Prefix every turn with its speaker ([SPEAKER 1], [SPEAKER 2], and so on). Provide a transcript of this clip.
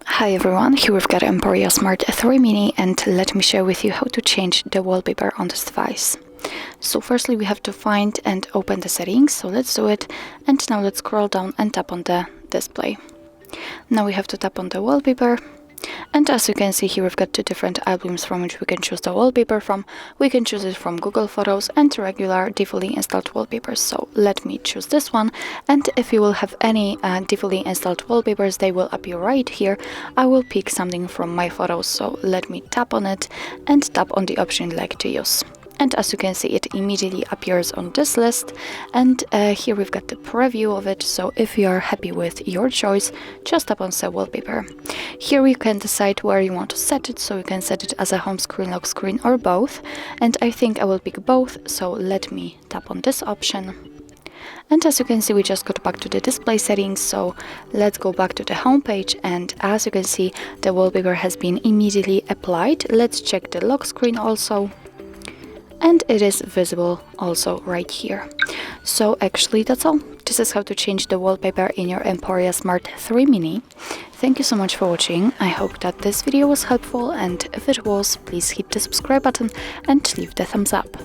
[SPEAKER 1] Hi everyone, here we've got EMPORIA Smart 3 Mini, and let me share with you how to change the wallpaper on this device. So firstly we have to find and open the settings, so let's do it, and now let's scroll down and tap on the display. Now we have to tap on the wallpaper, and as you can see here we've got two different albums from which we can choose the wallpaper from. We can choose it from Google Photos and regular defaultly installed wallpapers. So let me choose this one, and if you will have any defaultly installed wallpapers, they will appear right here. I will pick something from my photos, so let me tap on it and tap on the option you'd like to use. And as you can see, it immediately appears on this list, and here we've got the preview of it. So if you are happy with your choice, just tap on Set Wallpaper. Here you can decide where you want to set it, so you can set it as a home screen, lock screen, or both, and I think I will pick both, so let me tap on this option. And as you can see, we just got back to the display settings, so let's go back to the home page, and as you can see, the wallpaper has been immediately applied. Let's check the lock screen also, and it is visible also right here. So actually that's all. This is how to change the wallpaper in your EMPORIA Smart 3 Mini. Thank you so much for watching. I hope that this video was helpful, and if it was, please hit the subscribe button and leave the thumbs up.